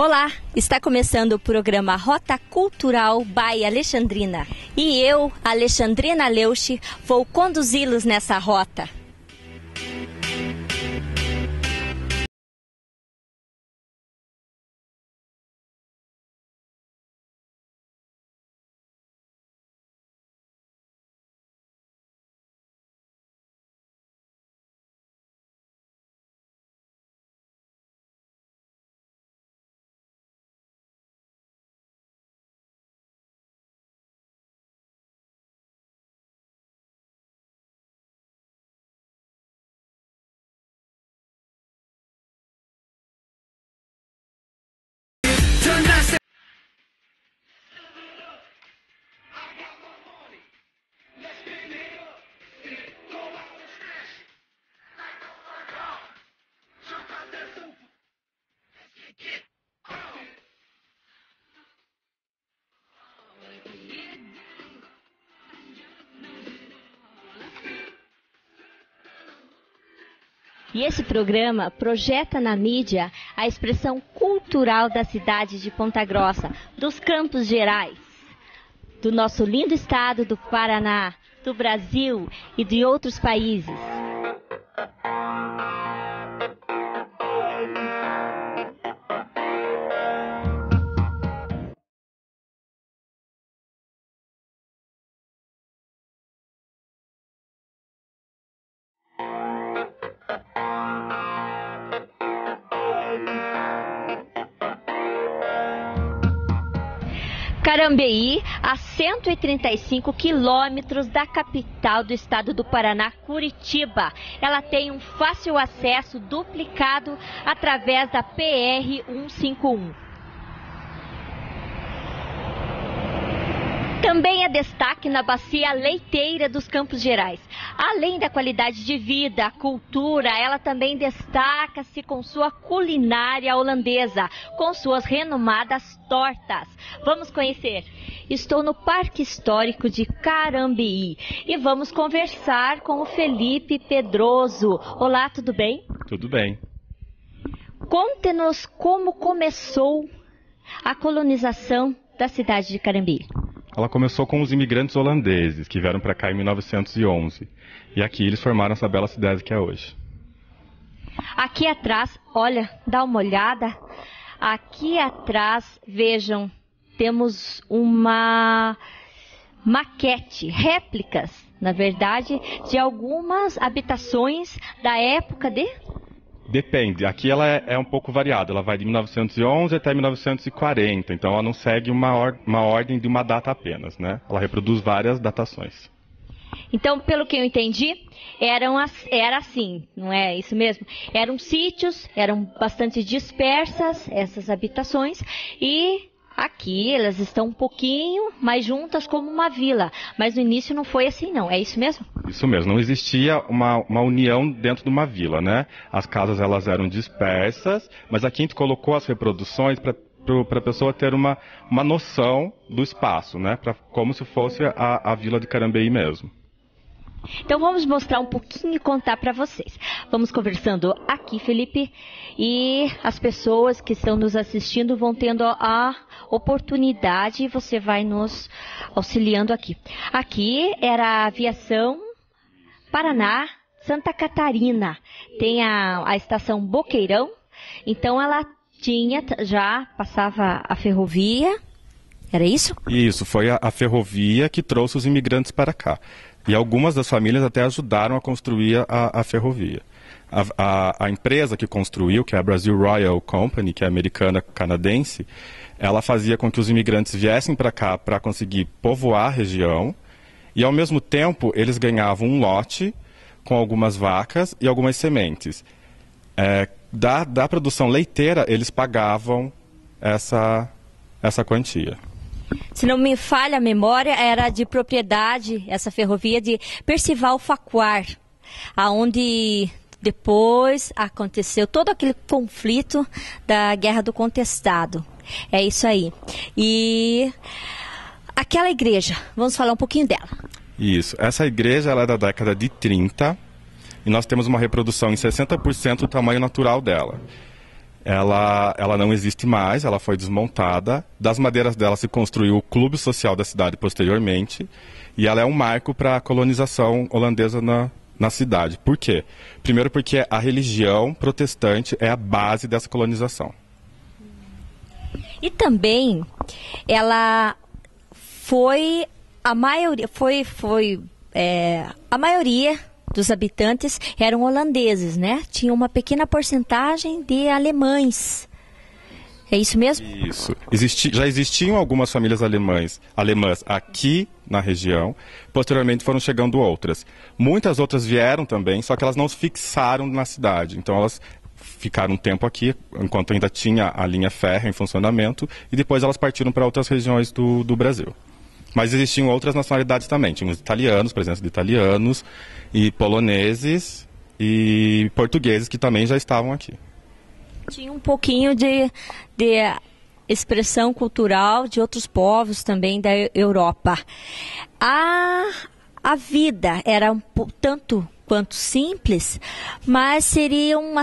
Olá, está começando o programa Rota Cultural by Alexandrina. E eu, Alexandrina Leuchi, vou conduzi-los nessa rota. E esse programa projeta na mídia a expressão cultural da cidade de Ponta Grossa, dos Campos Gerais, do nosso lindo estado do Paraná, do Brasil e de outros países. Carambeí, a 135 quilômetros da capital do estado do Paraná, Curitiba. Ela tem um fácil acesso duplicado através da PR-151. Também é destaque na bacia leiteira dos Campos Gerais. Além da qualidade de vida, a cultura, ela também destaca-se com sua culinária holandesa, com suas renomadas tortas. Vamos conhecer. Estou no Parque Histórico de Carambeí e vamos conversar com o Felipe Pedroso. Olá, tudo bem? Tudo bem. Conte-nos como começou a colonização da cidade de Carambeí. Ela começou com os imigrantes holandeses, que vieram para cá em 1911. E aqui eles formaram essa bela cidade que é hoje. Aqui atrás, olha, dá uma olhada. Aqui atrás, vejam, temos uma maquete, réplicas, na verdade, de algumas habitações da época de... Depende, aqui ela é um pouco variada, ela vai de 1911 até 1940, então ela não segue uma ordem de uma data apenas, né? Ela reproduz várias datações. Então, pelo que eu entendi, era assim, não é isso mesmo? Eram sítios, eram bastante dispersas essas habitações e... Aqui elas estão um pouquinho mais juntas como uma vila, mas no início não foi assim não, é isso mesmo? Isso mesmo, não existia uma união dentro de uma vila, né? As casas elas eram dispersas, mas aqui a gente colocou as reproduções para a pessoa ter uma noção do espaço, né? Como se fosse a vila de Carambeí mesmo. Então vamos mostrar um pouquinho e contar para vocês. Vamos conversando aqui, Felipe, e as pessoas que estão nos assistindo vão tendo a oportunidade e você vai nos auxiliando aqui. Aqui era a aviação Paraná, Santa Catarina. Tem a estação Boqueirão, então ela passava a ferrovia, era isso? Isso, foi a ferrovia que trouxe os imigrantes para cá. E algumas das famílias até ajudaram a construir a ferrovia. A empresa que construiu, que é a Brazil Royal Company, que é americana-canadense, ela fazia com que os imigrantes viessem para cá para conseguir povoar a região e, ao mesmo tempo, eles ganhavam um lote com algumas vacas e algumas sementes. Da produção leiteira, eles pagavam essa quantia. Se não me falha a memória, era de propriedade, essa ferrovia, de Percival Farquhar, aonde depois aconteceu todo aquele conflito da Guerra do Contestado. É isso aí. E aquela igreja, vamos falar um pouquinho dela. Isso. Essa igreja ela é da década de 30 e nós temos uma reprodução em 60% do tamanho natural dela. ela não existe mais, ela foi desmontada. Das madeiras dela se construiu o Clube Social da cidade posteriormente, e ela é um marco para a colonização holandesa na cidade. Por quê? Primeiro porque a religião protestante é a base dessa colonização. E também ela foi a maioria a maioria dos habitantes eram holandeses, né? Tinha uma pequena porcentagem de alemães. É isso mesmo? Isso. Já existiam algumas famílias alemãs aqui na região. Posteriormente foram chegando outras. Muitas outras vieram também, só que elas não se fixaram na cidade. Então elas ficaram um tempo aqui, enquanto ainda tinha a linha férrea em funcionamento, e depois elas partiram para outras regiões do Brasil. Mas existiam outras nacionalidades também. Tinha os italianos, presença de italianos, e poloneses e portugueses que também já estavam aqui. Tinha um pouquinho de expressão cultural de outros povos também da Europa. A vida era tanto quanto simples, mas seriam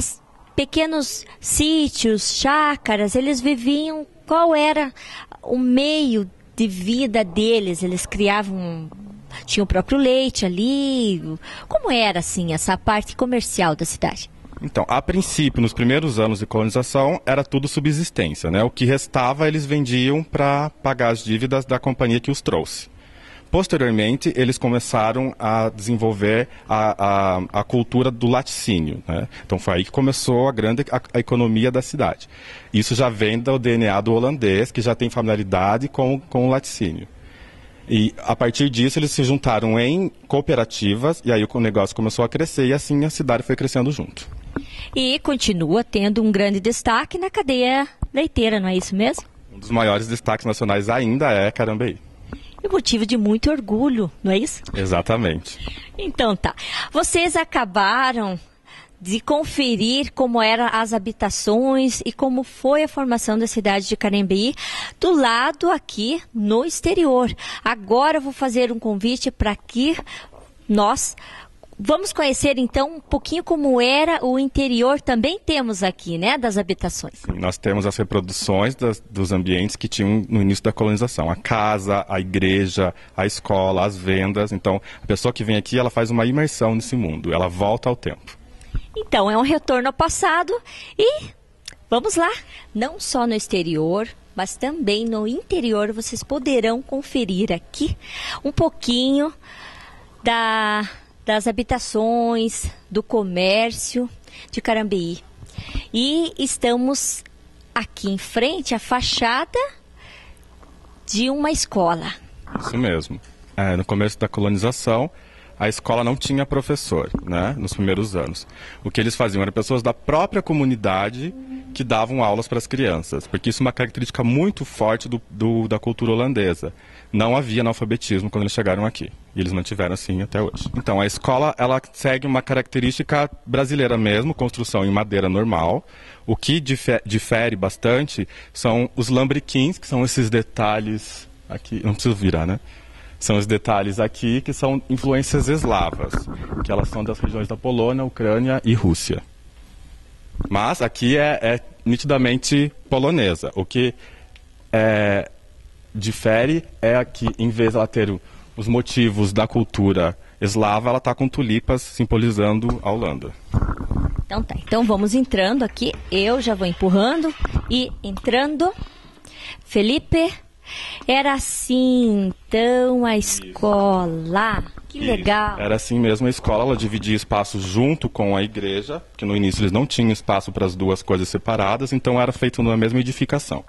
pequenos sítios, chácaras. Eles viviam, qual era o meio de vida deles? Eles criavam, tinham o próprio leite ali. Como era assim essa parte comercial da cidade? Então, a princípio, nos primeiros anos de colonização, era tudo subsistência, né? O que restava eles vendiam para pagar as dívidas da companhia que os trouxe. Posteriormente, eles começaram a desenvolver a cultura do laticínio, né? Então, foi aí que começou a economia da cidade. Isso já vem do DNA do holandês, que já tem familiaridade com o laticínio. E, a partir disso, eles se juntaram em cooperativas, e aí o negócio começou a crescer, e assim a cidade foi crescendo junto. E continua tendo um grande destaque na cadeia leiteira, não é isso mesmo? Um dos maiores destaques nacionais ainda é Carambeí. E motivo de muito orgulho, não é isso? Exatamente. Então tá. Vocês acabaram de conferir como eram as habitações e como foi a formação da cidade de Carambeí do lado aqui no exterior. Agora eu vou fazer um convite para que nós vamos conhecer então um pouquinho como era o interior. Também temos aqui, né, das habitações. Sim, nós temos as reproduções dos ambientes que tinham no início da colonização. A casa, a igreja, a escola, as vendas. Então, a pessoa que vem aqui, ela faz uma imersão nesse mundo. Ela volta ao tempo. Então, é um retorno ao passado e vamos lá. Não só no exterior, mas também no interior, vocês poderão conferir aqui um pouquinho das habitações, do comércio de Carambeí. E estamos aqui em frente à fachada de uma escola. Isso mesmo. No começo da colonização, a escola não tinha professor, né, nos primeiros anos. O que eles faziam eram pessoas da própria comunidade que davam aulas para as crianças, porque isso é uma característica muito forte da cultura holandesa. Não havia analfabetismo quando eles chegaram aqui, e eles mantiveram assim até hoje. Então, a escola, ela segue uma característica brasileira mesmo, construção em madeira normal. O que difere bastante são os lambrequins, que são esses detalhes aqui, não preciso virar, né? São os detalhes aqui que são influências eslavas, que elas são das regiões da Polônia, Ucrânia e Rússia. Mas aqui é nitidamente polonesa. O que difere é que, em vez de ela ter os motivos da cultura eslava, ela está com tulipas simbolizando a Holanda. Então tá, então vamos entrando aqui. Eu já vou empurrando e entrando. Felipe... Era assim, então, a escola. Que legal. Era assim mesmo a escola, ela dividia espaço junto com a igreja, porque no início eles não tinham espaço para as duas coisas separadas, então era feito na mesma edificação.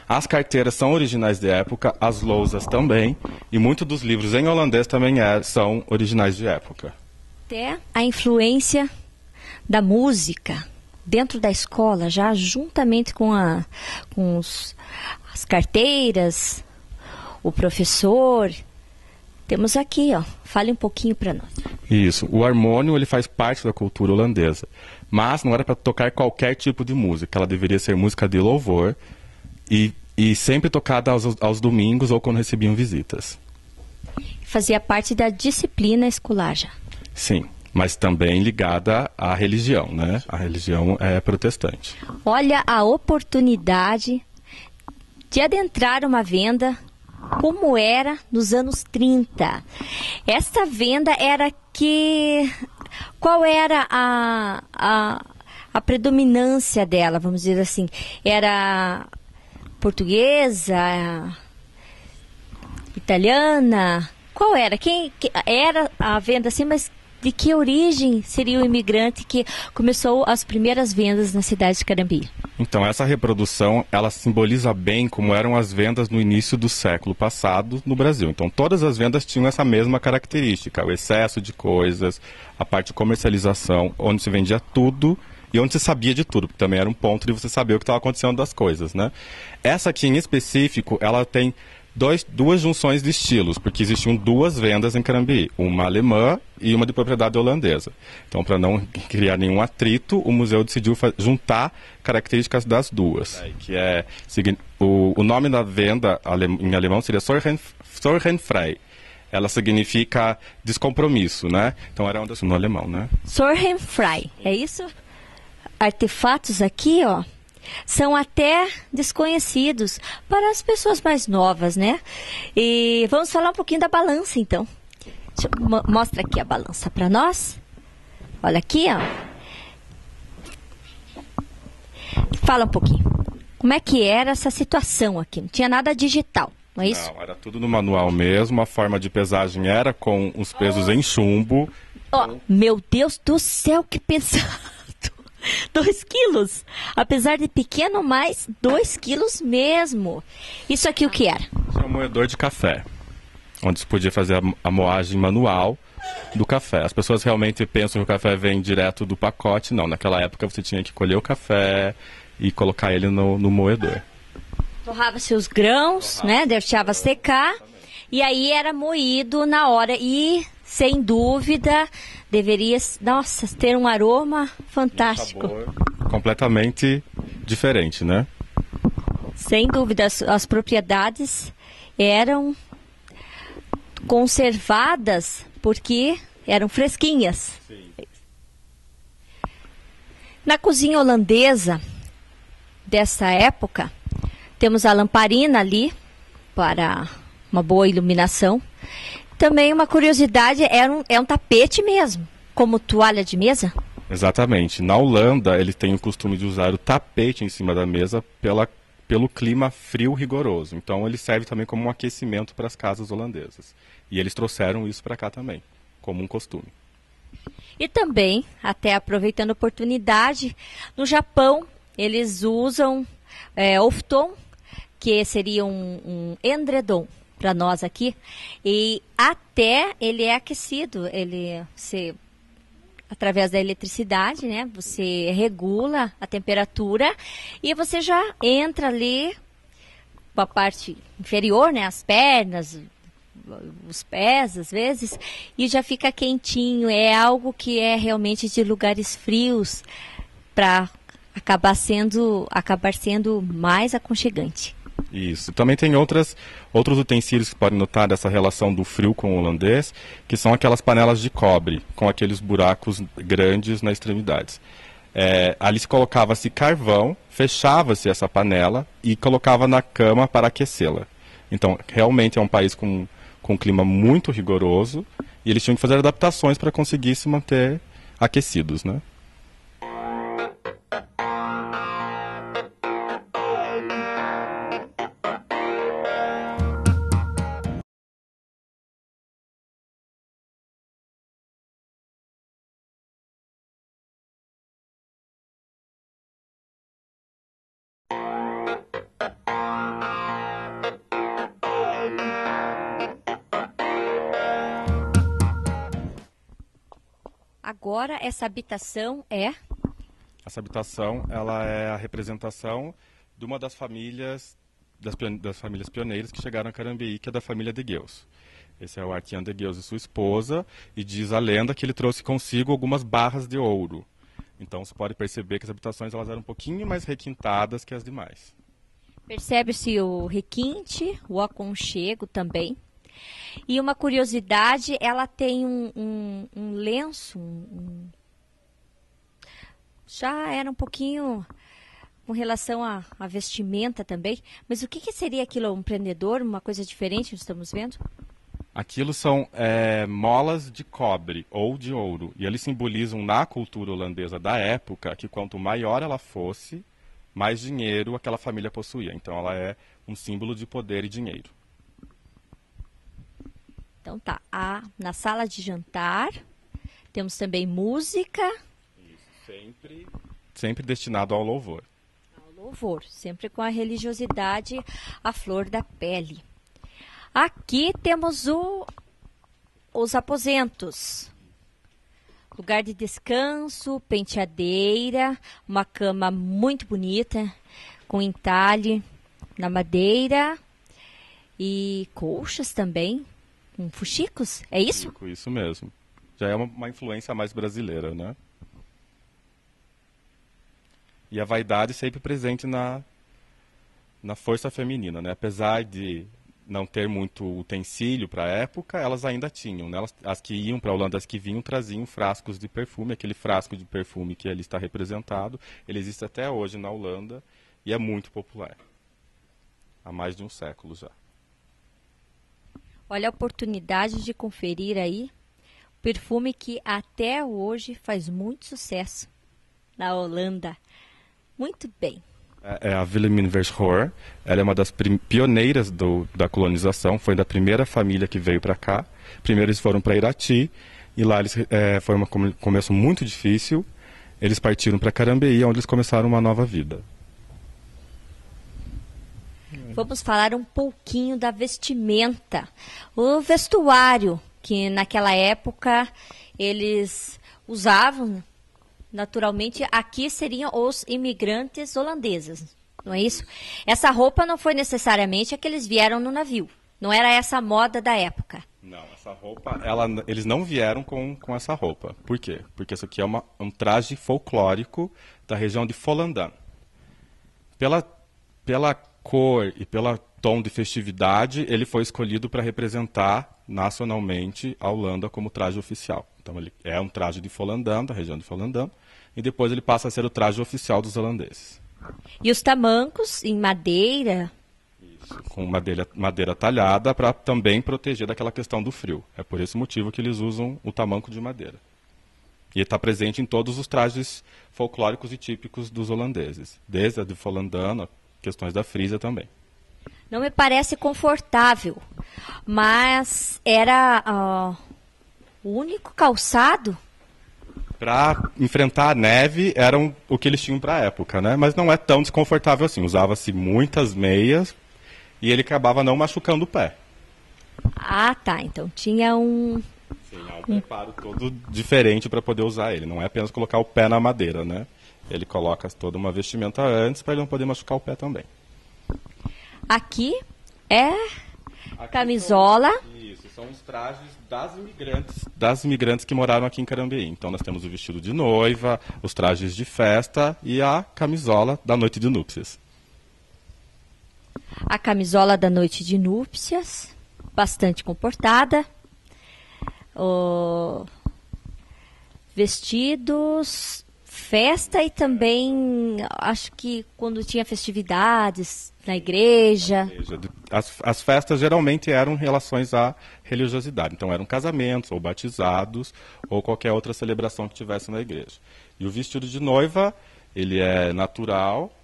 As carteiras são originais de época, as lousas também, e muitos dos livros em holandês também são originais de época. Até a influência da música dentro da escola, já juntamente com as carteiras, o professor. Temos aqui, ó, fale um pouquinho para nós. Isso, o harmônio ele faz parte da cultura holandesa, mas não era para tocar qualquer tipo de música, ela deveria ser música de louvor e sempre tocada aos domingos ou quando recebiam visitas. Fazia parte da disciplina escolar já. Sim, mas também ligada à religião, né? A religião é protestante. Olha a oportunidade de adentrar uma venda como era nos anos 30. Essa venda era que... Qual era a predominância dela, vamos dizer assim? Era portuguesa, italiana? Qual era? Quem era a venda assim, mas de que origem seria o imigrante que começou as primeiras vendas na cidade de Carambi? Então, essa reprodução, ela simboliza bem como eram as vendas no início do século passado no Brasil. Então, todas as vendas tinham essa mesma característica, o excesso de coisas, a parte de comercialização, onde se vendia tudo e onde se sabia de tudo, porque também era um ponto de você saber o que estava acontecendo das coisas, né? Essa aqui, em específico, ela tem duas junções de estilos, porque existiam duas vendas em Carambi, uma alemã e uma de propriedade holandesa. Então, para não criar nenhum atrito, o museu decidiu juntar características das duas, que é o nome da venda em alemão seria Sorgenfrei. Ela significa descompromisso, né? Então era no alemão, né? Sorgenfrei, é isso? Artefatos aqui, ó, são até desconhecidos para as pessoas mais novas, né? E vamos falar um pouquinho da balança, então. Mostra aqui a balança para nós. Olha aqui, ó. Fala um pouquinho. Como é que era essa situação aqui? Não tinha nada digital, não é isso? Não, era tudo no manual mesmo. A forma de pesagem era com os pesos em chumbo. Oh, meu Deus do céu, que pesado! 2 quilos, apesar de pequeno, mas 2 quilos mesmo. Isso aqui o que era? Isso é um moedor de café, onde se podia fazer a moagem manual do café. As pessoas realmente pensam que o café vem direto do pacote. Não, naquela época você tinha que colher o café e colocar ele no moedor. Torrava-se os grãos, né? Deixava secar e aí era moído na hora e, sem dúvida, deveria, nossa, ter um aroma fantástico. Um sabor completamente diferente, né? Sem dúvida, as propriedades eram conservadas porque eram fresquinhas. Sim. Na cozinha holandesa dessa época, temos a lamparina ali para uma boa iluminação. Também uma curiosidade, é um tapete mesmo, como toalha de mesa? Exatamente. Na Holanda, eles têm o costume de usar o tapete em cima da mesa pelo clima frio rigoroso. Então, ele serve também como um aquecimento para as casas holandesas. E eles trouxeram isso para cá também, como um costume. E também, até aproveitando a oportunidade, no Japão, eles usam o futon, que seria um edredom para nós aqui, e até ele é aquecido, através da eletricidade, né? Você regula a temperatura e você já entra ali com a parte inferior, né? As pernas, os pés, às vezes, e já fica quentinho. É algo que é realmente de lugares frios para acabar sendo mais aconchegante. Isso. Também tem outros utensílios que podem notar dessa relação do frio com o holandês, que são aquelas panelas de cobre, com aqueles buracos grandes nas extremidades. Ali se colocava-se carvão, fechava-se essa panela e colocava na cama para aquecê-la. Então, realmente é um país com um clima muito rigoroso e eles tinham que fazer adaptações para conseguir se manter aquecidos, né? Agora, essa habitação Essa habitação, ela é a representação de uma das famílias, das famílias pioneiras que chegaram a Carambeí, que é da família de Gueus. Esse é o Arquian de Gueus e sua esposa, e diz a lenda que ele trouxe consigo algumas barras de ouro. Então, você pode perceber que as habitações elas eram um pouquinho mais requintadas que as demais. Percebe-se o requinte, o aconchego também. E uma curiosidade, ela tem um lenço, já era um pouquinho com relação à vestimenta também. Mas o que seria aquilo? Um prendedor, uma coisa diferente, nós estamos vendo? Aquilo são molas de cobre ou de ouro. E eles simbolizam na cultura holandesa da época que quanto maior ela fosse, mais dinheiro aquela família possuía. Então ela é um símbolo de poder e dinheiro. Então tá, na sala de jantar temos também música. Isso, sempre destinado ao louvor. Ao louvor, sempre com a religiosidade à flor da pele. Aqui temos os aposentos. Lugar de descanso, penteadeira, uma cama muito bonita, com entalhe na madeira e colchas também, com fuxicos, é isso? Isso mesmo. Já é uma influência mais brasileira, né? E a vaidade sempre presente na força feminina, né? Apesar de não ter muito utensílio para a época, elas ainda tinham, né? As que iam para a Holanda, as que vinham, traziam frascos de perfume. Aquele frasco de perfume que ali está representado, ele existe até hoje na Holanda e é muito popular. Há mais de um século já. Olha a oportunidade de conferir aí perfume que até hoje faz muito sucesso na Holanda. Muito bem. É a Wilhelmine Verschoor. Ela é uma das pioneiras da colonização. Foi da primeira família que veio para cá. Primeiro eles foram para Irati e lá foi um começo muito difícil. Eles partiram para Carambeí, onde eles começaram uma nova vida. Vamos falar um pouquinho da vestimenta. O vestuário que naquela época eles usavam. Naturalmente, aqui seriam os imigrantes holandeses, não é isso? Essa roupa não foi necessariamente a que eles vieram no navio. Não era essa a moda da época. Não, essa roupa, eles não vieram com essa roupa. Por quê? Porque isso aqui é um traje folclórico da região de Volendam. Pela cor e pelo tom de festividade, ele foi escolhido para representar nacionalmente a Holanda como traje oficial. Então ele é um traje de Volendam, da região de Volendam, e depois ele passa a ser o traje oficial dos holandeses. E os tamancos em madeira? Isso, com madeira talhada para também proteger daquela questão do frio. É por esse motivo que eles usam o tamanco de madeira. E está presente em todos os trajes folclóricos e típicos dos holandeses, desde a de Volendam, questões da Frisia também. Não me parece confortável, mas era o único calçado. Para enfrentar a neve, eram o que eles tinham para a época, né? Mas não é tão desconfortável assim. Usava-se muitas meias e ele acabava não machucando o pé. Ah, tá. Então tinha Sim, há um preparo todo diferente para poder usar ele. Não é apenas colocar o pé na madeira, né? Ele coloca toda uma vestimenta antes para ele não poder machucar o pé também. Aqui é camisola. Isso, são os trajes das imigrantes que moraram aqui em Carambeí. Então nós temos o vestido de noiva, os trajes de festa e a camisola da noite de núpcias. A camisola da noite de núpcias, bastante comportada. Vestidos, festa e também, acho que quando tinha festividades na igreja. As festas geralmente eram em relações à religiosidade. Então eram casamentos ou batizados ou qualquer outra celebração que tivesse na igreja. E o vestido de noiva, ele é natural,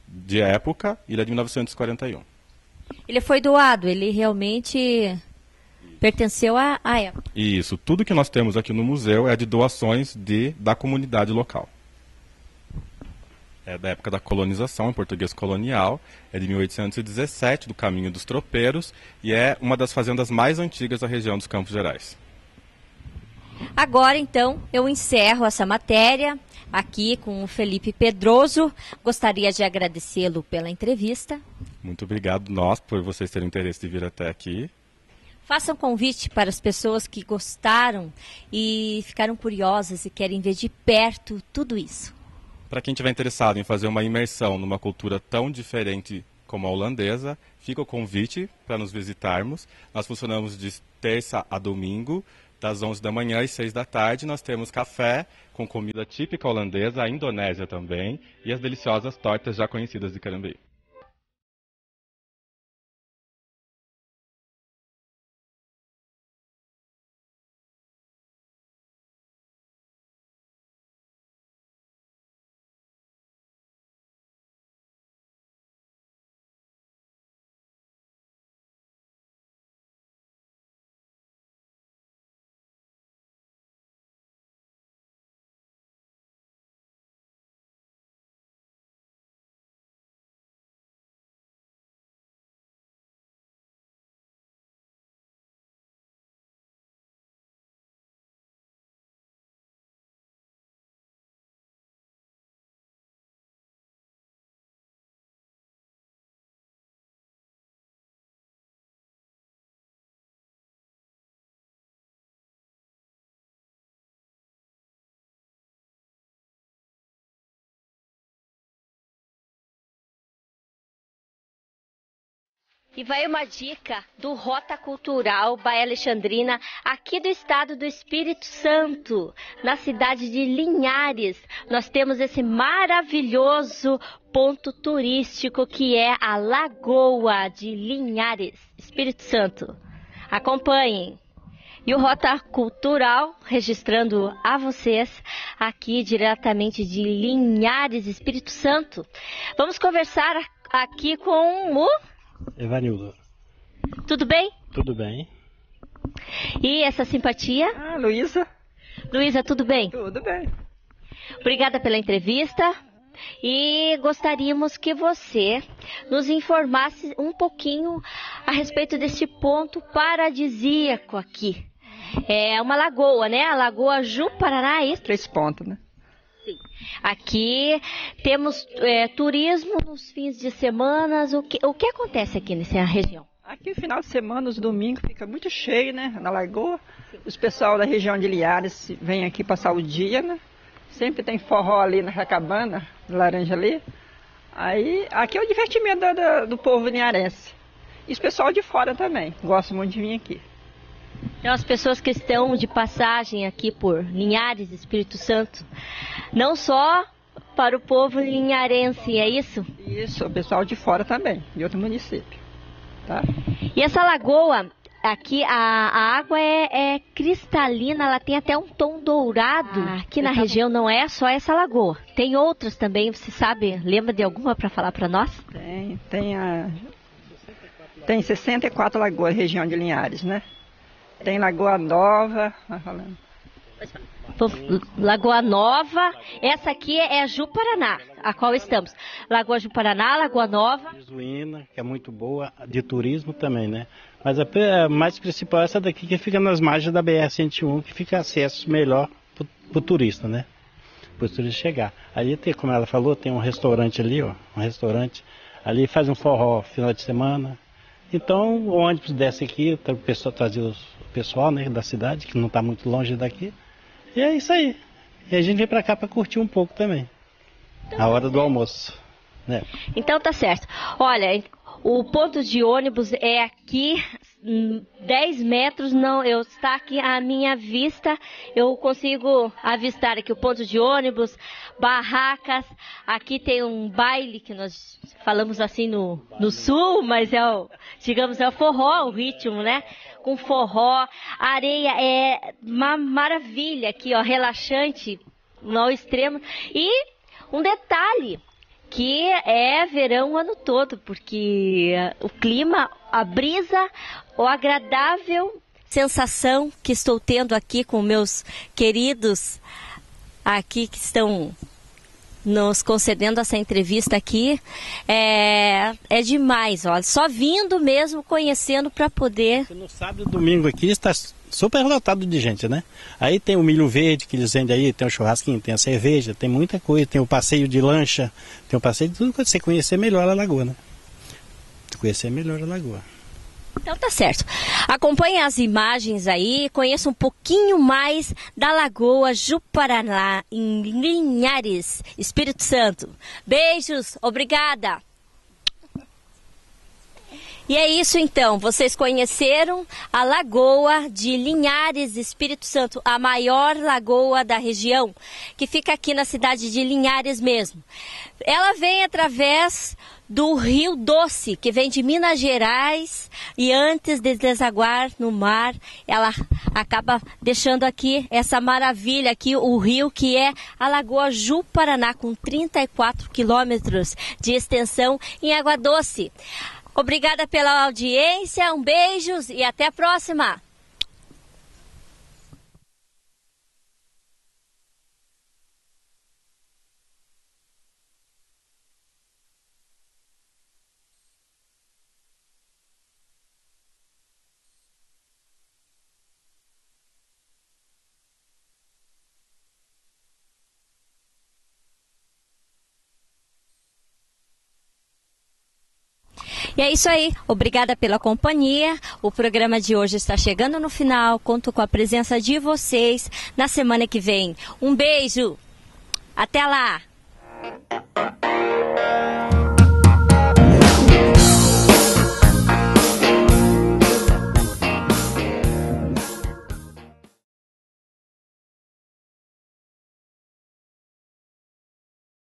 de época, e ele é de 1941. Ele foi doado, ele realmente pertenceu à época. Isso, tudo que nós temos aqui no museu é de doações da comunidade local. É da época da colonização, em português colonial, é de 1817, do Caminho dos Tropeiros, e é uma das fazendas mais antigas da região dos Campos Gerais. Agora, então, eu encerro essa matéria aqui com o Felipe Pedroso. Gostaria de agradecê-lo pela entrevista. Muito obrigado, nós, por vocês terem interesse de vir até aqui. Faça um convite para as pessoas que gostaram e ficaram curiosas e querem ver de perto tudo isso. Para quem estiver interessado em fazer uma imersão numa cultura tão diferente como a holandesa. Fica o convite para nos visitarmos. Nós funcionamos de terça a domingo, das 11 da manhã às 6 da tarde. Nós temos café com comida típica holandesa, a Indonésia também, e as deliciosas tortas já conhecidas de Carambeí. E vai uma dica do Rota Cultural by Alexandrina, aqui do estado do Espírito Santo, na cidade de Linhares. Nós temos esse maravilhoso ponto turístico que é a Lagoa de Linhares, Espírito Santo. Acompanhem. E o Rota Cultural registrando a vocês aqui diretamente de Linhares, Espírito Santo. Vamos conversar aqui com o Evanildo. Tudo bem? Tudo bem. E essa simpatia? Luísa. Luísa, tudo bem? Tudo bem. Obrigada pela entrevista. E gostaríamos que você nos informasse um pouquinho a respeito desse ponto paradisíaco aqui. É uma lagoa, né? A Lagoa Ju-Paraná, é isso? 3 pontos, né? Sim. Aqui temos turismo nos fins de semana. O que acontece aqui nessa região? Aqui no final de semana, os domingos, fica muito cheio, né? Na lagoa. Os pessoal da região de Linhares vem aqui passar o dia, né? Sempre tem forró ali na Jacabana, Laranja ali. Aí, aqui é o divertimento do povo linharense. E os pessoal de fora também, gostam muito de vir aqui. Então, as pessoas que estão de passagem aqui por Linhares, Espírito Santo, não só para o povo linharense, é isso? Isso, o pessoal de fora também, de outro município. Tá? E essa lagoa, aqui a água é cristalina, ela tem até um tom dourado. Aqui na região não é só essa lagoa, tem outras também, você sabe, lembra de alguma para falar para nós? Tem 64 lagoas na região de Linhares, né? Tem Lagoa Nova, Lagoa Nova, essa aqui é a Ju-Paraná, a qual estamos. Lagoa Ju-Paraná, Lagoa Nova. Jesuína, que é muito boa, de turismo também, né? Mas a mais principal é essa daqui, que fica nas margens da BR-101, que fica acesso melhor para o turista, né? Para o turista chegar. Ali tem, como ela falou, tem um restaurante ali, ó, um restaurante. Ali faz um forró final de semana. Então o ônibus desce aqui, o pessoal trazia o pessoal, né, da cidade, que não está muito longe daqui. E é isso aí. E a gente vem para cá para curtir um pouco também. A hora do almoço, né? Então tá certo. Olha, o ponto de ônibus é aqui, 10 metros, não, está aqui à minha vista, eu consigo avistar aqui o ponto de ônibus, barracas, aqui tem um baile que nós falamos assim no sul, mas digamos, é o forró, o ritmo, né? Com forró, a areia é uma maravilha aqui, ó, relaxante, no extremo. E um detalhe, que é verão o ano todo, porque o clima, a brisa, o agradável sensação que estou tendo aqui com meus queridos aqui que estão nos concedendo essa entrevista aqui, é demais, ó. Só vindo mesmo, conhecendo para poder... No sábado e domingo aqui está super lotado de gente, né? Aí tem o milho verde que eles vendem aí, tem o churrasquinho, tem a cerveja, tem muita coisa, tem o passeio de lancha, tem o passeio de tudo para você conhecer melhor a lagoa, né? Conhecer melhor a lagoa. Então tá certo. Acompanhe as imagens aí, conheça um pouquinho mais da Lagoa Ju-Paraná, em Linhares, Espírito Santo. Beijos, obrigada! E é isso então, vocês conheceram a Lagoa de Linhares, Espírito Santo, a maior lagoa da região, que fica aqui na cidade de Linhares mesmo. Ela vem através do Rio Doce, que vem de Minas Gerais, e antes de desaguar no mar, ela acaba deixando aqui essa maravilha, aqui o rio, que é a Lagoa Ju-Paraná, com 34 quilômetros de extensão em água doce. Obrigada pela audiência, um beijo e até a próxima! E é isso aí, obrigada pela companhia, o programa de hoje está chegando no final, conto com a presença de vocês na semana que vem. Um beijo, até lá!